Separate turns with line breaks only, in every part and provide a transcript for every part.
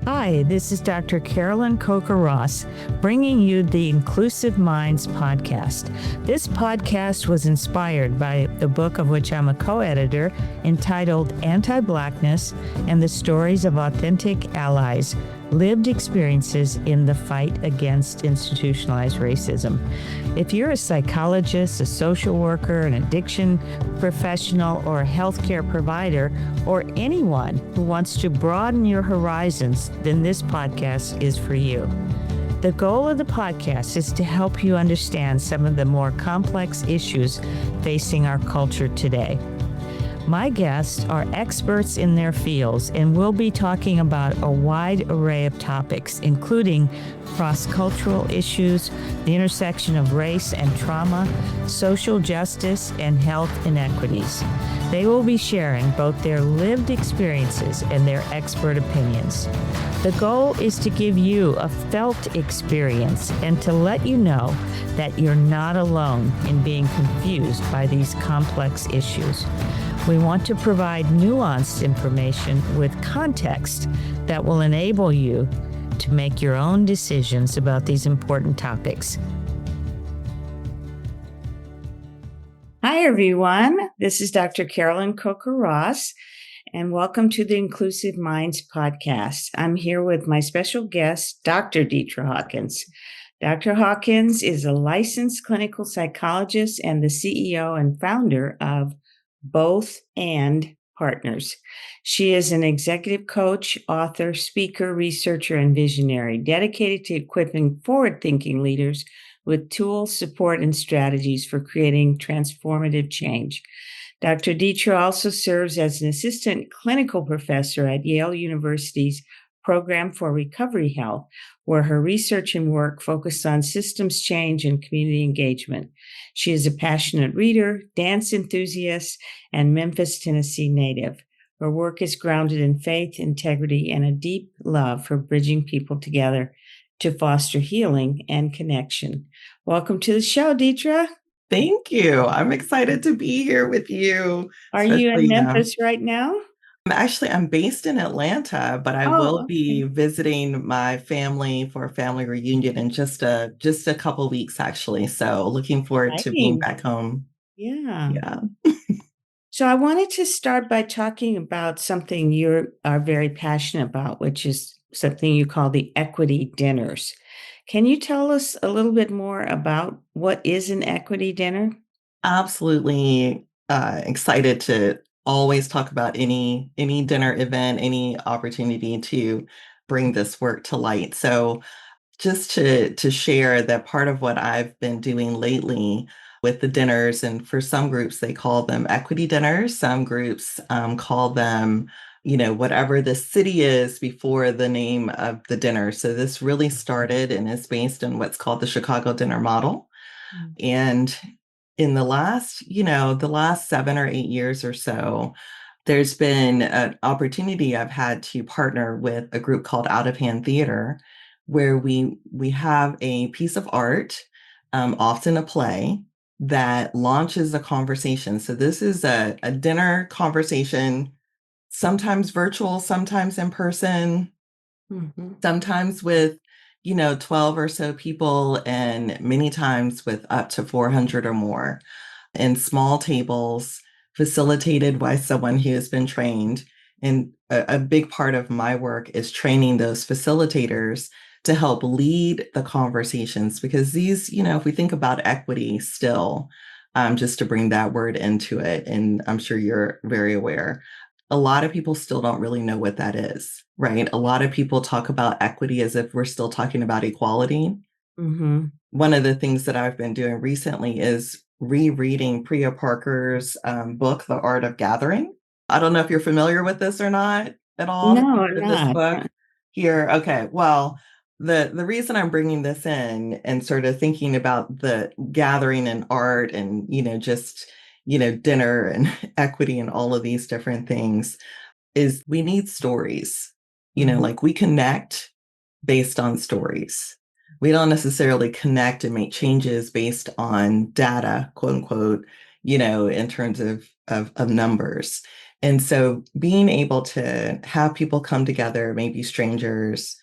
Hi, this is Dr. Carolyn Coker Ross, bringing you the Inclusive Minds podcast. This podcast was inspired by the book of which I'm a co-editor entitled Anti-Blackness and the Stories of Authentic Allies, Lived Experiences in the Fight Against Institutionalized Racism. If you're a psychologist, a social worker, an addiction professional, or a healthcare provider, or anyone who wants to broaden your horizons, then this podcast is for you. The goal of the podcast is to help you understand some of the more complex issues facing our culture today. My guests are experts in their fields, and we'll be talking about a wide array of topics, including cross-cultural issues, the intersection of race and trauma, social justice, and health inequities. They will be sharing both their lived experiences and their expert opinions. The goal is to give you a felt experience and to let you know that you're not alone in being confused by these complex issues. We want to provide nuanced information with context that will enable you to make your own decisions about these important topics. Hi, everyone. This is Dr. Carolyn Coker Ross, and welcome to the Inclusive Minds podcast. I'm here with my special guest, Dr. Dietra Hawkins. Dr. Hawkins is a licensed clinical psychologist and the CEO and founder of Both and Partners. She is an executive coach, author, speaker, researcher, and visionary dedicated to equipping forward-thinking leaders with tools, support, and strategies for creating transformative change. Dr. Dietra also serves as an assistant clinical professor at Yale University's Program for Recovery Health, where her research and work focus on systems change and community engagement. She is a passionate reader, dance enthusiast, and Memphis, Tennessee native. Her work is grounded in faith, integrity, and a deep love for bridging people together to foster healing and connection. Welcome to the show, Dietra.
Thank you. I'm excited to be here with you.
Are you in Memphis right now?
I'm based in Atlanta, but I will be visiting my family for a family reunion in just a couple weeks, actually. So looking forward to being back home.
Yeah. So I wanted to start by talking about something you are very passionate about, which is something you call the equity dinners. Can you tell us a little bit more about what is an equity dinner?
Absolutely excited to always talk about any dinner event, any opportunity to bring this work to light. So just to share that part of what I've been doing lately with the dinners, and for some groups, they call them equity dinners. Some groups call them, whatever the city is before the name of the dinner. So this really started and is based on what's called the Chicago dinner model. Mm-hmm. And in the last 7 or 8 years or so, there's been an opportunity I've had to partner with a group called Out of Hand Theater, where we have a piece of art, often a play, that launches a conversation. So this is a dinner conversation, sometimes virtual, sometimes in person, sometimes with 12 or so people, and many times with up to 400 or more, in small tables, facilitated by someone who has been trained. And a big part of my work is training those facilitators to help lead the conversations, because these, if we think about equity still, just to bring that word into it, and I'm sure you're very aware, a lot of people still don't really know what that is, right? A lot of people talk about equity as if we're still talking about equality. Mm-hmm. One of the things that I've been doing recently is rereading Priya Parker's book, The Art of Gathering. I don't know if you're familiar with this or not at all.
No, I'm not.
This book here. Okay. Well, the reason I'm bringing this in and sort of thinking about the gathering and art and, dinner and equity and all of these different things is we need stories, like we connect based on stories. We don't necessarily connect and make changes based on data, quote unquote, in terms of numbers. And so being able to have people come together, maybe strangers,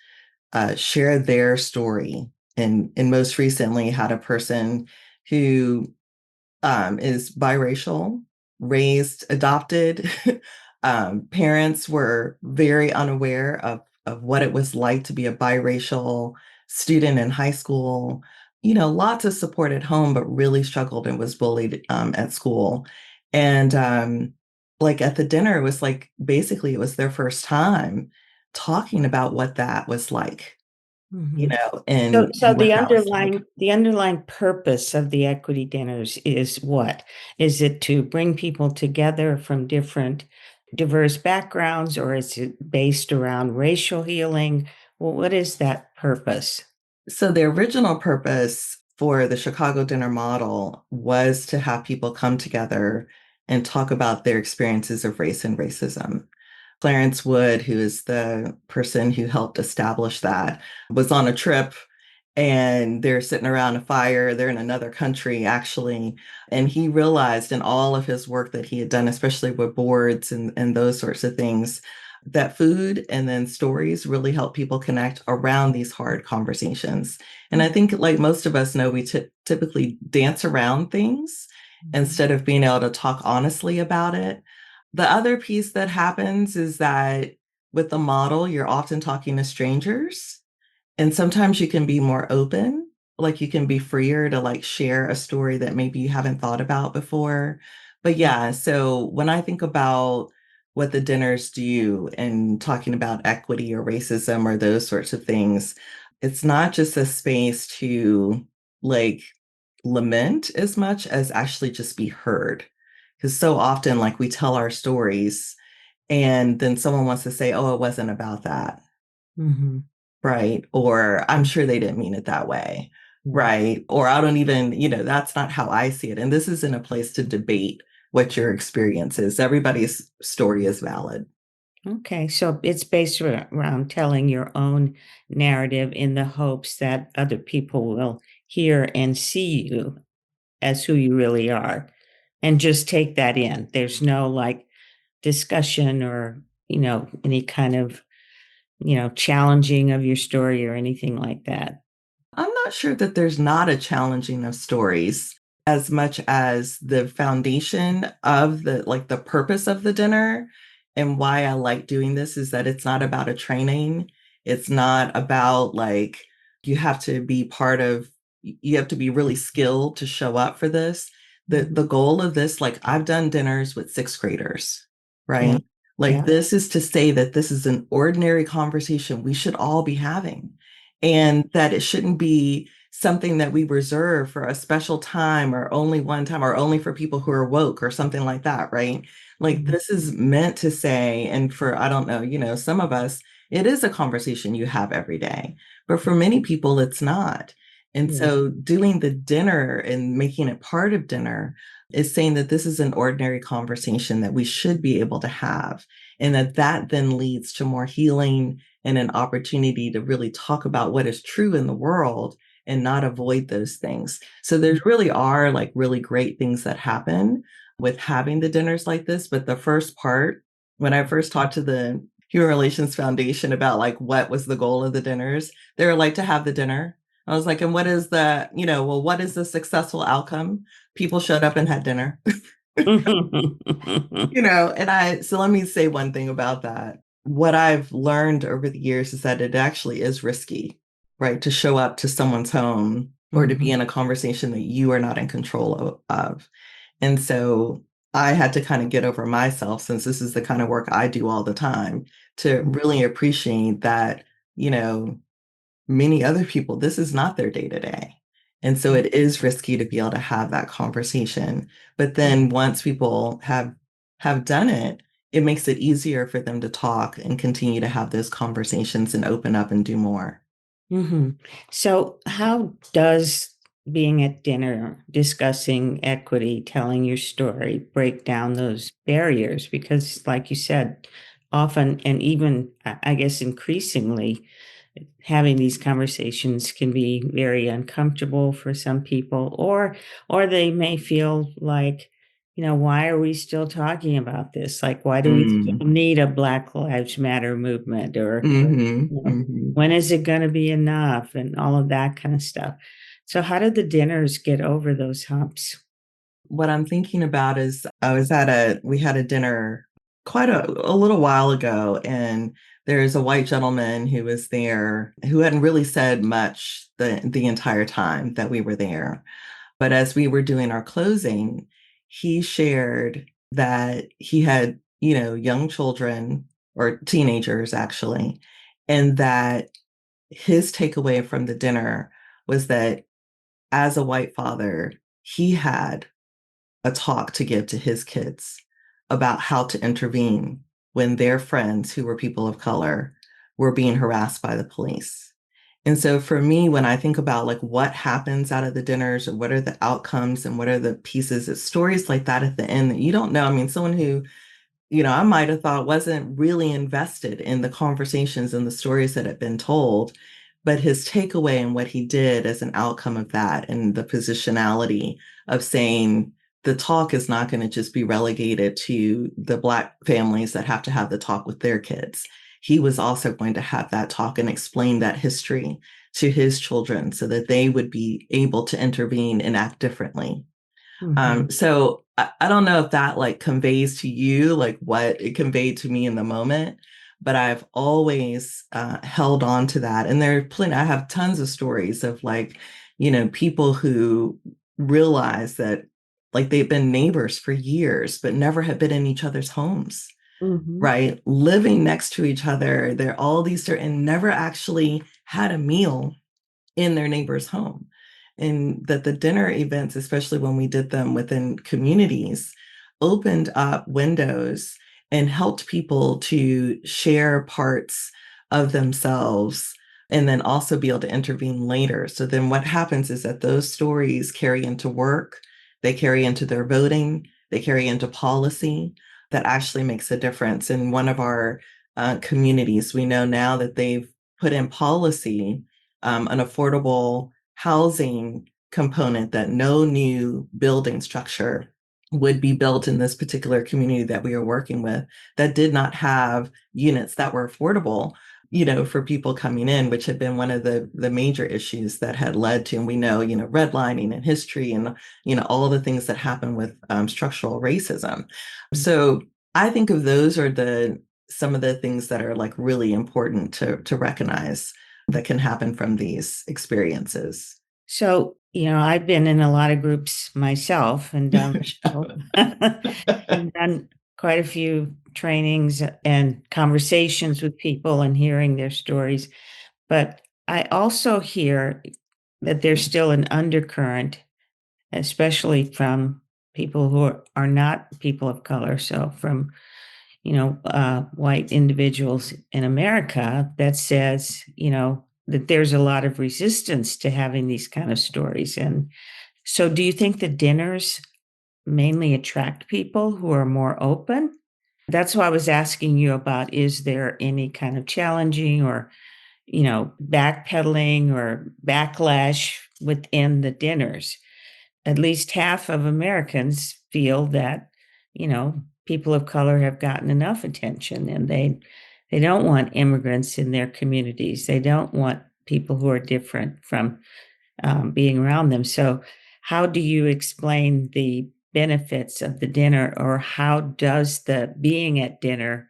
share their story. And most recently had a person who is biracial, raised, adopted. Parents were very unaware of what it was like to be a biracial student in high school. Lots of support at home, but really struggled and was bullied at school. And like at the dinner, it was like basically it was their first time talking about what that was like,
Mhm. So,
and
so
what
the
that was like.
underlying purpose of the equity dinners is what? Is it to bring people together from different diverse backgrounds, or is it based around racial healing? Well, what is that purpose?
So the original purpose for the Chicago dinner model was to have people come together and talk about their experiences of race and racism. Clarence Wood, who is the person who helped establish that, was on a trip and they're sitting around a fire. They're in another country, actually. And he realized in all of his work that he had done, especially with boards and those sorts of things, that food and then stories really help people connect around these hard conversations. And I think, like most of us know, we typically dance around things
Mhm.
instead of being able to talk honestly about it. The other piece that happens is that with the model, you're often talking to strangers. And sometimes you can be more open, like you can be freer to like share a story that maybe you haven't thought about before. But yeah, so when I think about what the dinners do and talking about equity or racism or those sorts of things, it's not just a space to like lament as much as actually just be heard. Because so often, like we tell our stories and then someone wants to say, oh, it wasn't about that.
Mhm.
Right. Or I'm sure they didn't mean it that way.
Yeah.
Right. Or I don't even, that's not how I see it. And this isn't a place to debate what your experience is. Everybody's story is valid.
Okay, so it's based around telling your own narrative in the hopes that other people will hear and see you as who you really are and just take that in. There's no like discussion or, any kind of, challenging of your story or anything like that.
I'm not sure that there's not a challenging of stories as much as the foundation of the purpose of the dinner and why I like doing this is that it's not about a training. It's not about like you have to be you have to be really skilled to show up for this. The
Mhm.
goal of this, like I've done dinners with sixth graders,
Yeah,
right? Like
yeah.
this is to say that this is an ordinary conversation we should all be having and that it shouldn't be something that we reserve for a special time or only one time or only for people who are woke or something like that, right? Like
Mhm.
this is meant to say, and for, I don't know, some of us, it is a conversation you have every day, but for many people, it's not. And
Yeah.
so doing the dinner and making it part of dinner is saying that this is an ordinary conversation that we should be able to have, and that then leads to more healing and an opportunity to really talk about what is true in the world and not avoid those things. So there really are like really great things that happen with having the dinners like this. But the first part, when I first talked to the Human Relations Foundation about like what was the goal of the dinners, they were like to have the dinner. I was like, and what is well, what is the successful outcome? People showed up and had dinner. So let me say one thing about that. What I've learned over the years is that it actually is risky, right? To show up to someone's home or to be
Mhm.
in a conversation that you are not in control of. And so I had to kind of get over myself, since this is the kind of work I do all the time, to really appreciate that, you know, many other people, this is not their day to day. And so it is risky to be able to have that conversation. But then once people have done it, it makes it easier for them to talk and continue to have those conversations and open up and do more.
Hmm. So, how does being at dinner, discussing equity, telling your story, break down those barriers? Because, like you said, often and even I guess increasingly, having these conversations can be very uncomfortable for some people, or they may feel like why are we still talking about this? Like, why do we still
Mm.
need a Black Lives Matter movement? Or,
Mhm. Mhm.
when is it going to be enough? And all of that kind of stuff. So, how did the dinners get over those humps?
What I'm thinking about is we had a dinner quite a little while ago, and there's a white gentleman who was there who hadn't really said much the entire time that we were there. But as we were doing our closing, he shared that he had, young children or teenagers actually, and that his takeaway from the dinner was that as a white father, he had a talk to give to his kids about how to intervene when their friends who were people of color were being harassed by the police. And so for me, when I think about like what happens out of the dinners or what are the outcomes and what are the pieces, it's stories like that at the end that you don't know. I mean, someone who I might have thought wasn't really invested in the conversations and the stories that had been told, but his takeaway and what he did as an outcome of that and the positionality of saying the talk is not going to just be relegated to the Black families that have to have the talk with their kids. He was also going to have that talk and explain that history to his children so that they would be able to intervene and act differently.
Mhm.
So I don't know if that like conveys to you like what it conveyed to me in the moment, but I've always held on to that. And there are plenty, I have tons of stories of like, people who realize that like they've been neighbors for years, but never have been in each other's homes,
Mhm.
right? Living next to each other. They're all these certain, never actually had a meal in their neighbor's home. And that the dinner events, especially when we did them within communities, opened up windows and helped people to share parts of themselves and then also be able to intervene later. So then what happens is that those stories carry into work, they carry into their voting, they carry into policy that actually makes a difference. In one of our communities, we know now that they've put in policy an affordable housing component that no new building structure would be built in this particular community that we are working with that did not have units that were affordable for people coming in, which had been one of the major issues that had led to, and we know, redlining and history and, all of the things that happen with structural racism. So I think of those are some of the things that are like really important to recognize that can happen from these experiences.
So, I've been in a lot of groups myself and and done quite a few trainings and conversations with people and hearing their stories. But I also hear that there's still an undercurrent, especially from people who are not people of color. So from, white individuals in America that says, that there's a lot of resistance to having these kind of stories. And so do you think the dinners mainly attract people who are more open? That's why I was asking you about, is there any kind of challenging or, backpedaling or backlash within the dinners? At least half of Americans feel that, people of color have gotten enough attention and they don't want immigrants in their communities. They don't want people who are different from being around them. So, how do you explain the benefits of the dinner, or how does the being at dinner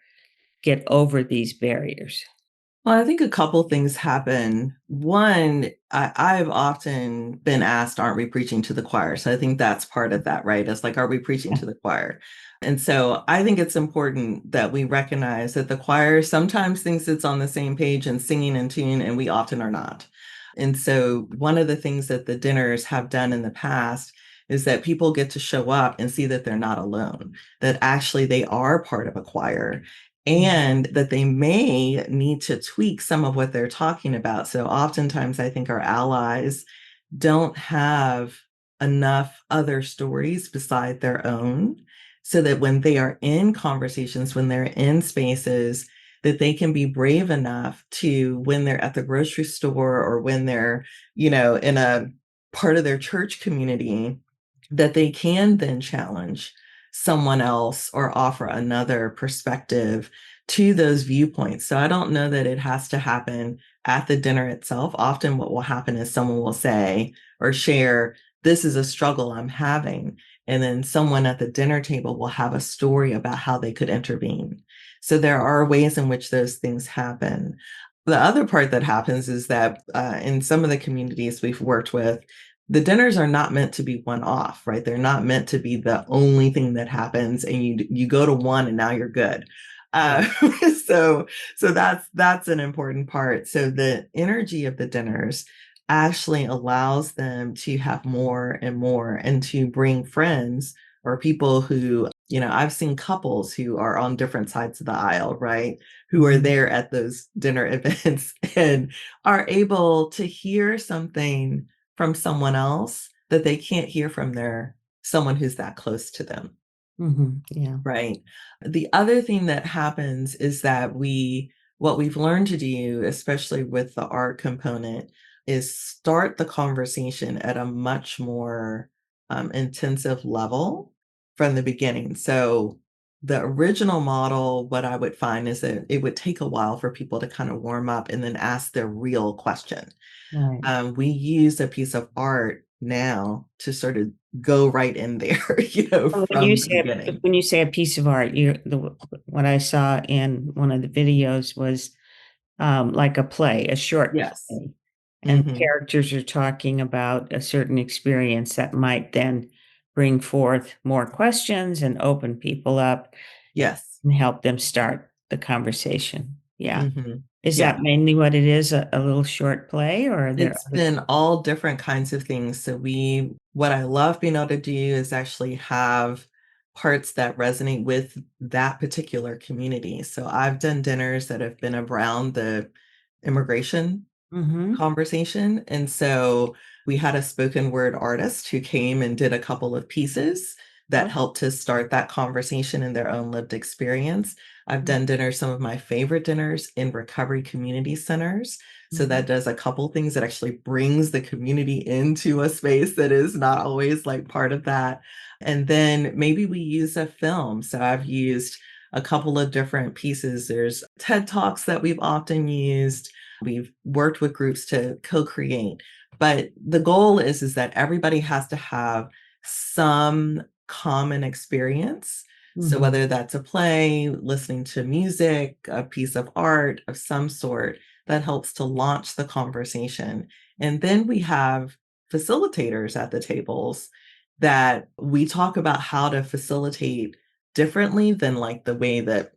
get over these barriers?
Well, I think a couple things happen. One, I've often been asked, aren't we preaching to the choir? So I think that's part of that, right? It's like, are we preaching to the choir? And so I think it's important that we recognize that the choir sometimes thinks it's on the same page and singing in tune, and we often are not. And so one of the things that the dinners have done in the past is that people get to show up and see that they're not alone, that actually they are part of a choir and that they may need to tweak some of what they're talking about. So oftentimes I think our allies don't have enough other stories beside their own so that when they are in conversations, when they're in spaces, that they can be brave enough to, when they're at the grocery store or when they're, in a part of their church community, that they can then challenge someone else or offer another perspective to those viewpoints. So I don't know that it has to happen at the dinner itself. Often what will happen is someone will say or share, this is a struggle I'm having. And then someone at the dinner table will have a story about how they could intervene. So there are ways in which those things happen. The other part that happens is that in some of the communities we've worked with, the dinners are not meant to be one off, right? They're not meant to be the only thing that happens, and you go to one and now you're good. Uh, so that's an important part. So the energy of the dinners actually allows them to have more and more, and to bring friends or people who, I've seen couples who are on different sides of the aisle, right? Who are there at those dinner events and are able to hear something from someone else that they can't hear from someone who's that close to them.
Yeah.
Right. The other thing that happens is that what we've learned to do, especially with the art component, is start the conversation at a much more intensive level from the beginning. So the original model, what I would find is that it would take a while for people to kind of warm up and then ask their real question.
Right.
We use a piece of art now to sort of go right in there, from the beginning.
When you say a piece of art, what I saw in one of the videos was like a play, a short
Yes.
play, and
Hmm.
characters are talking about a certain experience that might then bring forth more questions and open people up
Yes.
and help them start the conversation. Yeah.
Hmm.
Is
Yeah.
that mainly what it is, a little short play, or are there
It's
other?
been all different kinds of things. So what I love being able to do is actually have parts that resonate with that particular community. So I've done dinners that have been around the immigration
Mhm.
conversation. And so we had a spoken word artist who came and did a couple of pieces that
Oh,
helped to start that conversation in their own lived experience. I've done dinners, some of my favorite dinners in recovery community centers. So
mhm.
that does a couple things that actually brings the community into a space that is not always like part of that. And then maybe we use a film. So I've used a couple of different pieces. There's TED Talks that we've often used. We've worked with groups to co-create, but the goal is that everybody has to have some common experience. So
Mhm.
whether that's a play, listening to music, a piece of art of some sort, that helps to launch the conversation. And then we have facilitators at the tables that we talk about how to facilitate differently than like the way that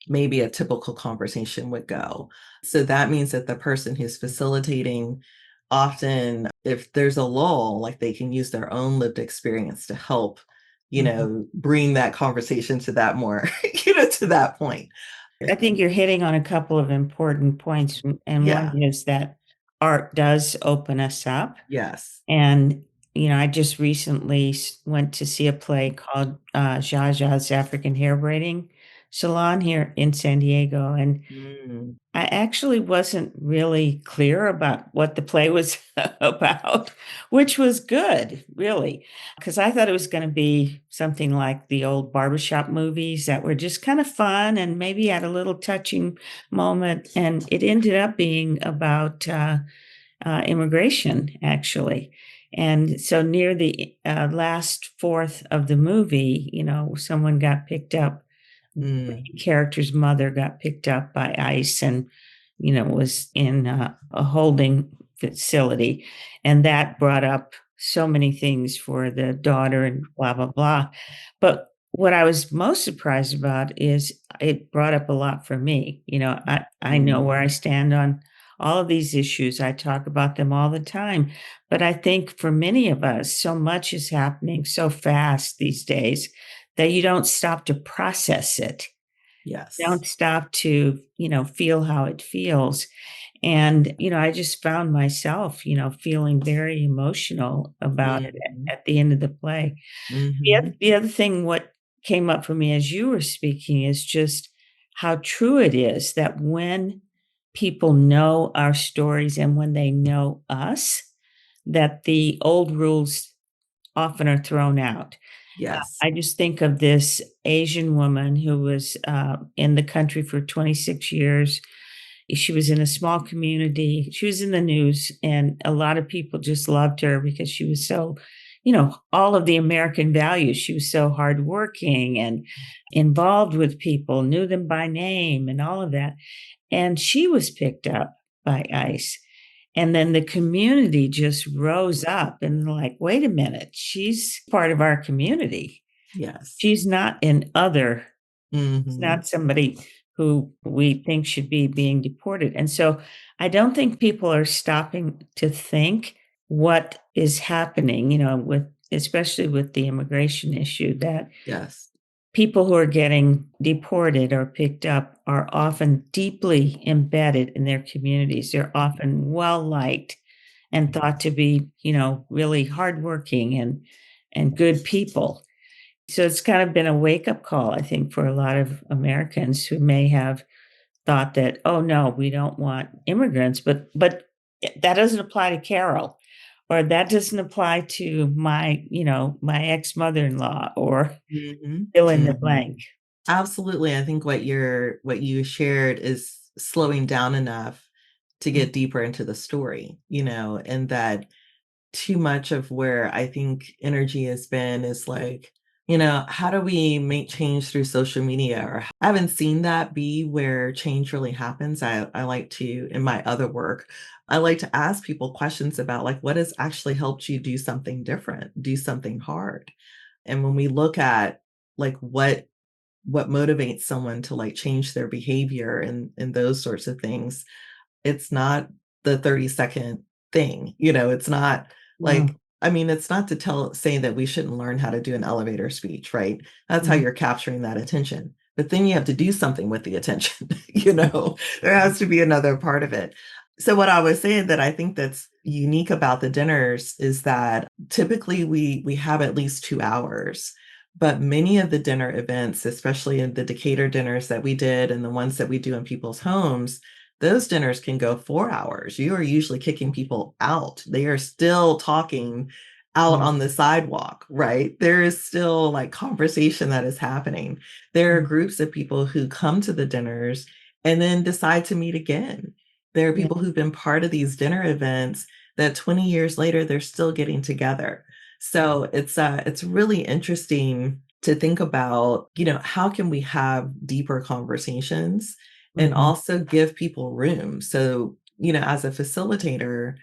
maybe a typical conversation would go. So that means that the person who's facilitating, often if there's a lull, like they can use their own lived experience to help,
Mhm.
bring that conversation to that more, to that point.
I think you're hitting on a couple of important points, and one
Yeah.
is that art does open us up.
Yes.
And, I just recently went to see a play called Zsa Zsa's African Hair Braiding Salon here in San Diego. And
Mm.
I actually wasn't really clear about what the play was about, which was good, really, because I thought it was going to be something like the old barbershop movies that were just kind of fun and maybe had a little touching moment. And it ended up being about immigration, actually. And so near the last fourth of the movie, someone got picked up.
Mm.
Character's mother got picked up by ICE and, was in a holding facility. And that brought up so many things for the daughter and blah, blah, blah. But what I was most surprised about is it brought up a lot for me. I know
Mm.
where I stand on all of these issues. I talk about them all the time. But I think for many of us, so much is happening so fast these days that you don't stop to process it.
Yes.
Don't stop to, feel how it feels. And, I just found myself, feeling very emotional about it
Mhm.
at the end of the play.
Mhm.
The other thing, what came up for me as you were speaking is just how true it is that when people know our stories and when they know us, that the old rules often are thrown out.
Yes.
I just think of this Asian woman who was in the country for 26 years. She was in a small community. She was in the news, and a lot of people just loved her because she was so, all of the American values. She was so hardworking and involved with people, knew them by name, and all of that. And she was picked up by ICE. And then the community just rose up and they're like, wait a minute, she's part of our community.
Yes.
She's not an other. It's
Hmm.
not somebody who we think should be being deported. And so I don't think people are stopping to think what is happening, with especially with the immigration issue, that
Yes.
people who are getting deported or picked up are often deeply embedded in their communities. They're often well liked and thought to be, really hardworking and good people. So it's kind of been a wake up call, I think, for a lot of Americans who may have thought that, oh no, we don't want immigrants, but that doesn't apply to Carol, or that doesn't apply to my ex mother in law, or
Hmm.
fill in the
Hmm.
blank.
Absolutely. I think what you shared is slowing down enough to
Mm,
get deeper into the story, and that too much of where I think energy has been is like, how do we make change through social media? Or I haven't seen that be where change really happens. I like to, in my other work, I like to ask people questions about like what has actually helped you do something different, do something hard. And when we look at like what motivates someone to like change their behavior and those sorts of things, it's not the 30-second thing, it's not like,
no.
I mean, it's not to say that we shouldn't learn how to do an elevator speech, right? That's how
Mhm,
you're capturing that attention. But then you have to do something with the attention, you know? There has to be another part of it. So what I was saying that I think that's unique about the dinners is that typically we have at least 2 hours, but many of the dinner events, especially in the Decatur dinners that we did and the ones that we do in people's homes, those dinners can go 4 hours. You are usually kicking people out. They are still talking out
mm,
on the sidewalk, right? There is still like conversation that is happening. There are
mm,
groups of people who come to the dinners and then decide to meet again. There are
yeah,
people who've been part of these dinner events that 20 years later they're still getting together. So it's really interesting to think about, how can we have deeper conversations and
mhm,
also give people room. So, as a facilitator,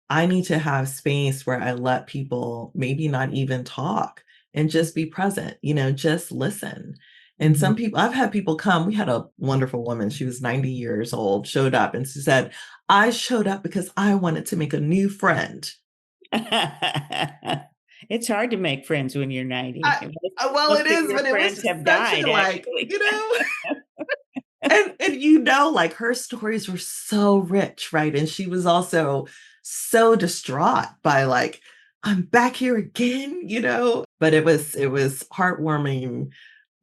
I need to have space where I let people maybe not even talk and just be present, just listen. And
mhm.
some people, I've had people come. We had a wonderful woman, she was 90 years old, showed up and she said, I showed up because I wanted to make a new friend.
It's hard to make friends when you're 90.
I, well,
Most
it
of
is,
your
but it was
friends
just
have
such
died,
a like,
actually.
and like her stories were so rich, right? And she was also so distraught by like, I'm back here again, but it was heartwarming,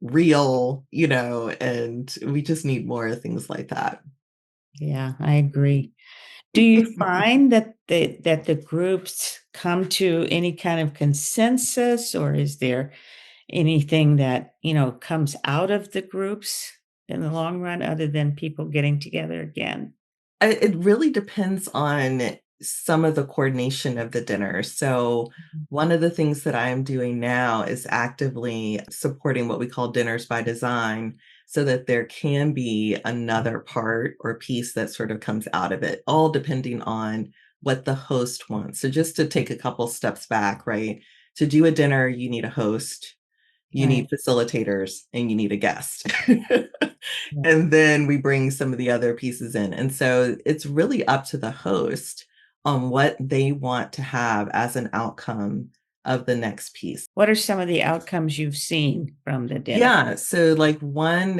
real, and we just need more of things like that.
Yeah, I agree. Do you find that the groups come to any kind of consensus, or is there anything that, comes out of the groups in the long run other than people getting together again?
It really depends on some of the coordination of the dinner. So,
Mhm.
one of the things that I am doing now is actively supporting what we call dinners by design so that there can be another part or piece that sort of comes out of it, all depending on what the host wants. So, just to take a couple steps back, right? To do a dinner, you need a host, you
Right.
need facilitators, and you need a guest.
Yeah.
And then we bring some of the other pieces in. And so it's really up to the host on what they want to have as an outcome of the next piece.
What are some of the outcomes you've seen from the dinner?
Yeah, so like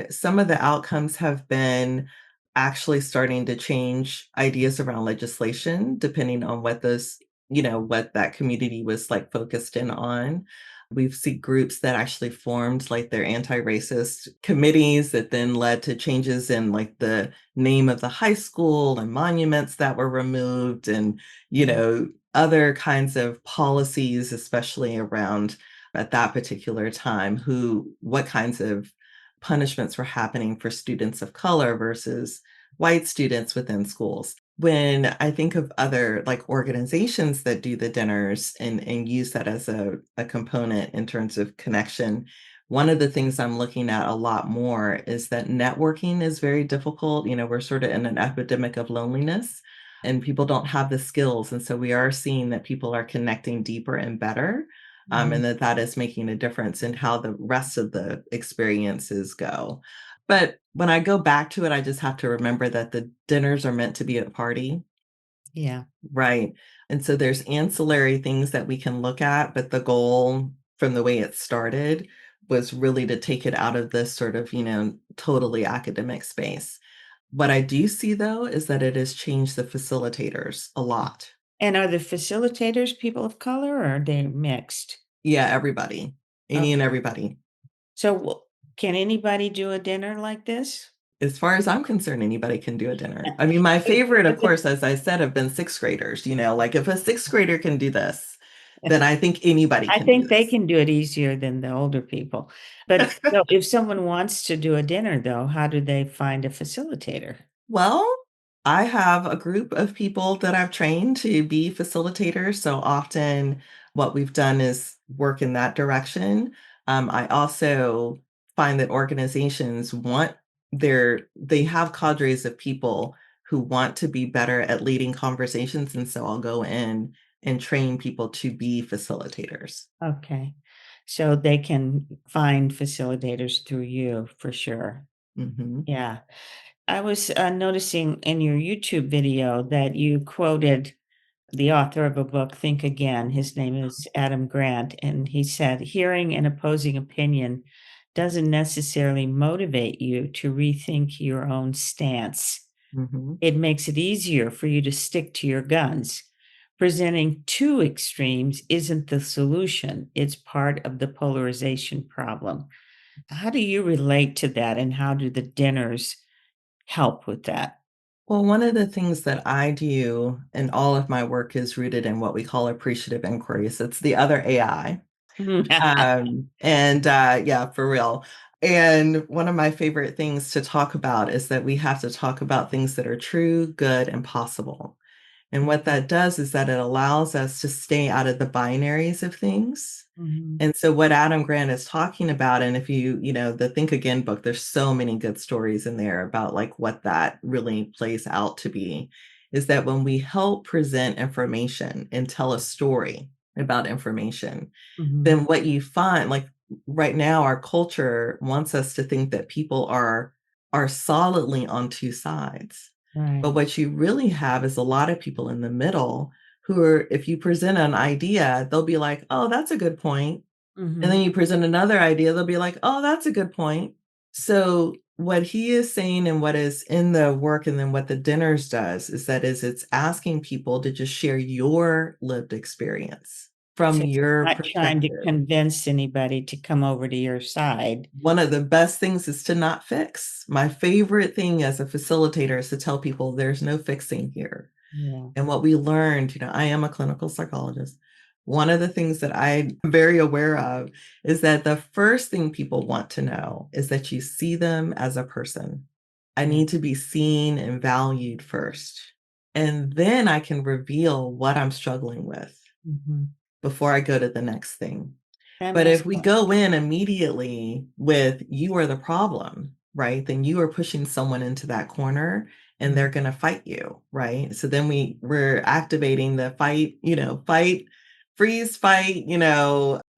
some of the outcomes have been actually starting to change ideas around legislation depending on what that community was like focused in on. We've seen groups that actually formed like their anti-racist committees that then led to changes in like the name of the high school and monuments that were removed and,
Mhm.
other kinds of policies, especially around at that particular time, what kinds of punishments were happening for students of color versus white students within schools. When I think of other like organizations that do the dinners and use that as a component in terms of connection, one of the things I'm looking at a lot more is that networking is very difficult. We're sort of in an epidemic of loneliness and people don't have the skills. And so we are seeing that people are connecting deeper and better,
Mhm.
and that is making a difference in how the rest of the experiences go. But when I go back to it, I just have to remember that the dinners are meant to be a party,
Yeah.
right? And so there's ancillary things that we can look at, but the goal from the way it started was really to take it out of this sort of, totally academic space. What I do see though is that it has changed the facilitators a lot.
And are the facilitators people of color or are they mixed?
Yeah, everybody, any and
Okay.
everybody.
So can anybody do a dinner like this?
As far as I'm concerned, anybody can do a dinner. I mean, my favorite, of course, as I said, have been sixth graders. Like if a sixth grader can do this, then I think anybody
I
can do
think they
this.
can do it easier than the older people. But so if someone wants to do a dinner though, how do they find a facilitator?
Well, I have a group of people that I've trained to be facilitators. So often what we've done is work in that direction. I also find that organizations they have cadres of people who want to be better at leading conversations. And so I'll go in and train people to be facilitators.
Okay. So they can find facilitators through you for sure.
Hmm.
Yeah. I was noticing in your YouTube video that you quoted the author of a book, Think Again. His name is Adam Grant. And he said, hearing an opposing opinion doesn't necessarily motivate you to rethink your own stance.
Hmm.
It makes it easier for you to stick to your guns. Presenting two extremes isn't the solution, it's part of the polarization problem. How do you relate to that, and how do the dinners help with that?
Well, one of the things that I do in all of my work is rooted in what we call appreciative inquiries. It's the other AI. Yeah, for real. And one of my favorite things to talk about is that we have to talk about things that are true, good, and possible. And what that does is that it allows us to stay out of the binaries of things.
Mhm,
And so what Adam Grant is talking about, and if the Think Again book, there's so many good stories in there about like what that really plays out to be, is that when we help present information and tell a story about information,
mhm,
then what you find, like right now, our culture wants us to think that people are solidly on two sides.
right.
But what you really have is a lot of people in the middle who are, if you present an idea, they'll be like, oh, that's a good point. And then
Mhm,
you present another idea, they'll be like, oh, that's a good point. So what he is saying and what is in the work and then what the dinners does is it's asking people to just share your lived experience
so
from
it's
your
not trying to
perspective.
convince anybody to come over to your side.
One of the best things is to not fix. My favorite thing as a facilitator is to tell people there's no fixing here.
Yeah,
And what we learned, I am a clinical psychologist. One of the things that I'm very aware of is that the first thing people want to know is that you see them as a person. I
yeah,
need to be seen and valued first. And then I can reveal what I'm struggling with
mhm.
before I go to the next thing.
That
But
makes
if we
sense.
go in immediately with you are the problem, right? Then you are pushing someone into that corner and
Mm,
they're going to fight you, right? So then we're activating the fight, fight, freeze, fight,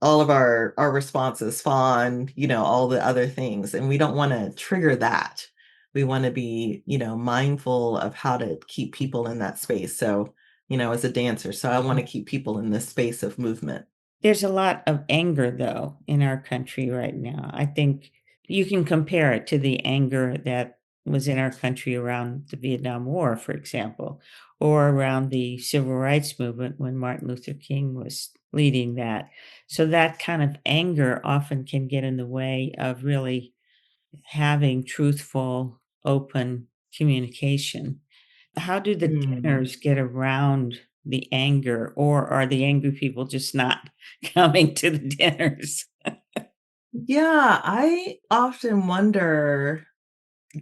all of our responses, fawn, all the other things. And we don't want to trigger that. We want to be, mindful of how to keep people in that space. So, as a dancer, so I want to keep people in this space of movement.
there's a lot of anger, though, in our country right now. I think you can compare it to the anger that was in our country around the Vietnam War, for example, or around the civil rights movement when Martin Luther King was leading that. So that kind of anger often can get in the way of really having truthful, open communication. How do the
Hmm.
dinners get around the anger, or are the angry people just not coming to the dinners?
Yeah, I often wonder,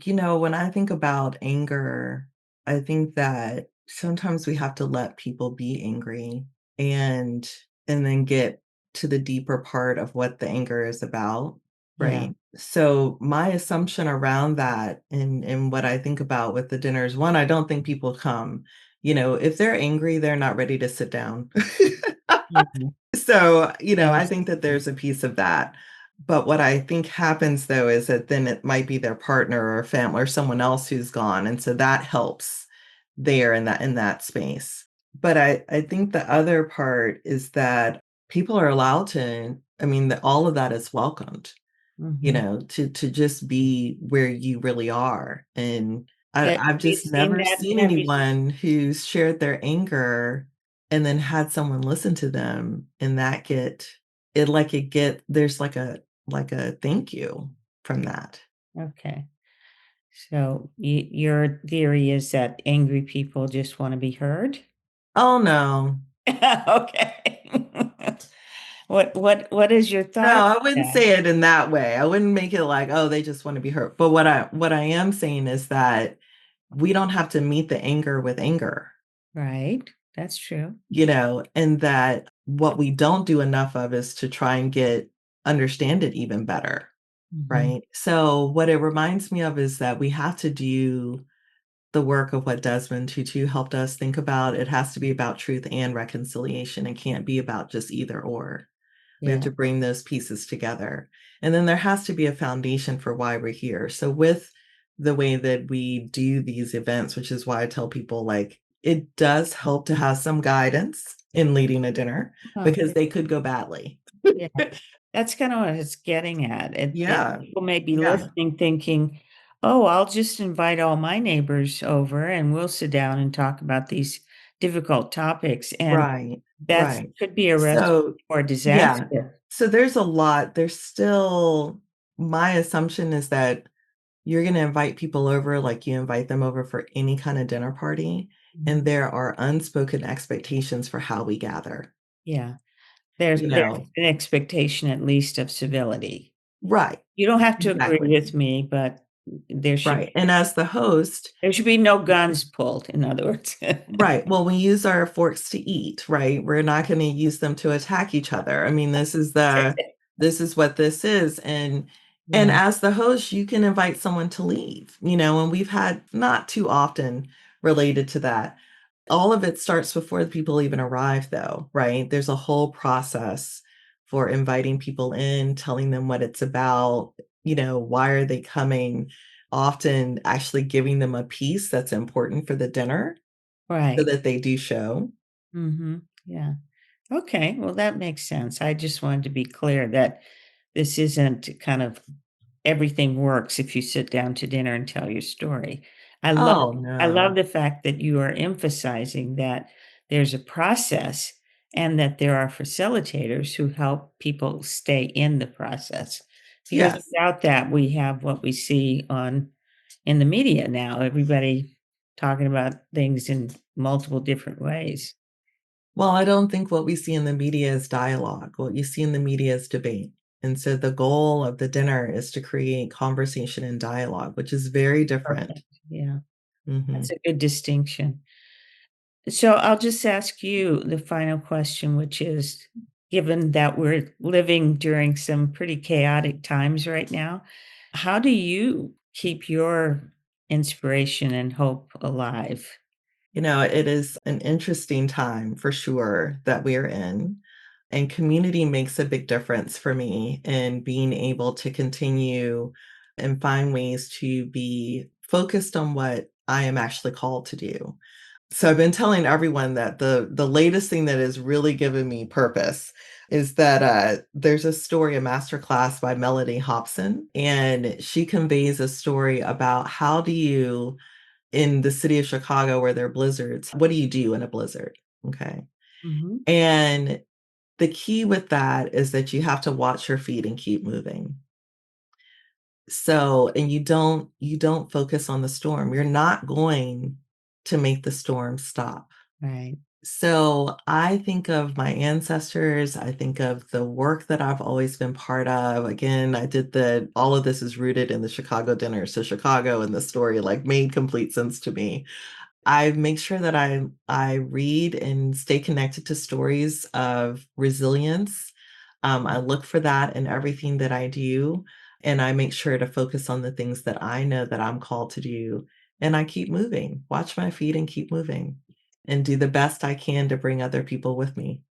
when I think about anger, I think that sometimes we have to let people be angry and and then get to the deeper part of what the anger is about,
Yeah.
right? So my assumption around that and what I think about with the dinners, one, I don't think people come. If they're angry, they're not ready to sit down.
Mhm.
So, I
Yes.
think that there's a piece of that. But what I think happens though is that then it might be their partner or family or someone else who's gone. And so that helps there in that space. But I think the other part is that people are allowed to, I mean, that all of that is welcomed,
Mhm.
to just be where you really are. And
Have
I've
you
just
seen
never
that?
seen
Have you
anyone who's shared their anger and then had someone listen to them and that there's like a thank you from that.
okay. So your theory is that angry people just wanna be heard?
Oh, no.
Okay. What is your
No,
thought
I
about
wouldn't
that?
say it in that way. I wouldn't make it like, "Oh, they just wanna be hurt." But what I am saying is that we don't have to meet the anger with anger.
Right, that's true.
And that what we don't do enough of is to try and understand it even better,
Mhm.
right? So what it reminds me of is that we have to do the work of what Desmond Tutu helped us think about. It has to be about truth and reconciliation. It can't be about just either or. We have
Yeah,
to bring those pieces together. And then there has to be a foundation for why we're here. So with the way that we do these events, which is why I tell people like it does help to have some guidance in leading a dinner because
okay,
they could go badly.
yeah. That's kinda what it's getting at.
Yeah.
People may be
Yeah.
listening thinking, "Oh, I'll just invite all my neighbors over, and we'll sit down and talk about these difficult topics," and
Right.
that
Right.
could be a recipe
So
for
yeah.
disaster.
So there's still my assumption is that you're gonna invite people over like you invite them over for any kind of dinner party, and
Mhm.
there are unspoken expectations for how we gather,
Yeah. There's
you know?
an expectation at least of civility.
Right,
You don't have to agree
exactly,
with me, but
right, and as the host
there should be no guns pulled, in other words.
right, well, we use our forks to eat, right? We're not gonna use them to attack each other. I mean, this is what this is, and
Yeah,
as the host, you can invite someone to leave, and we've had not too often related to that. All of it starts before the people even arrive though, right? There's a whole process for inviting people in, telling them what it's about, why are they coming, often actually giving them a piece that's important for the dinner so
right.
that they do show.
Mhm, yeah. Okay, well, that makes sense. I just wanted to be clear that this isn't kind of everything works if you sit down to dinner and tell your story. I love
Oh,
I love
no.
the fact that you are emphasizing that there's a process and that there are facilitators who help people stay in the process. Because
Yes.
without that, we have what we see on in the media now, everybody talking about things in multiple different ways.
Well, I don't think what we see in the media is dialogue. What you see in the media is debate. And so the goal of the dinner is to create conversation and dialogue, which is very different.
Perfect, yeah. That's
Mhm.
a good distinction. So I'll just ask you the final question, which is, given that we're living during some pretty chaotic times right now, how do you keep your inspiration and hope alive?
It is an interesting time for sure that we are in. And community makes a big difference for me in being able to continue and find ways to be focused on what I am actually called to do. So I've been telling everyone that the latest thing that has really given me purpose is that there's a story, a master class by Melody Hobson, and she conveys a story about how do you in the city of Chicago where there are blizzards, what do you do in a blizzard? Okay.
Mhm.
And the key with that is that you have to watch your feet and keep moving. So, and you don't focus on the storm. You're not going to make the storm stop.
Right.
So I think of my ancestors. I think of the work that I've always been part of. Again, all of this is rooted in the Chicago dinner. So Chicago and the story like made complete sense to me. I make sure that I read and stay connected to stories of resilience. I look for that in everything that I do, and I make sure to focus on the things that I know that I'm called to do, and I keep moving. Watch my feet and keep moving, and do the best I can to bring other people with me.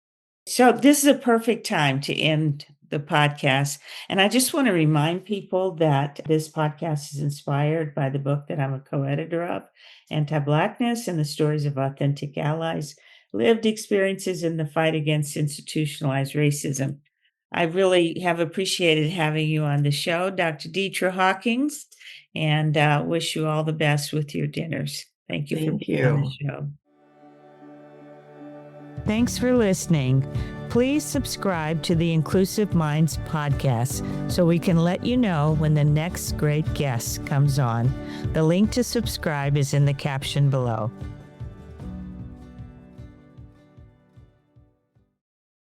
So this is a perfect time to end the podcast. And I just want to remind people that this podcast is inspired by the book that I'm a co-editor of, Anti-Blackness and the Stories of Authentic Allies, Lived Experiences in the Fight Against Institutionalized Racism. I really have appreciated having you on the show, Dr. Dietra Hawkins, and wish you all the best with your dinners. Thank you for
Thank
being on the
you.
show. Thanks for listening. Please subscribe to the Inclusive Minds podcast so we can let you know when the next great guest comes on. The link to subscribe is in the caption below.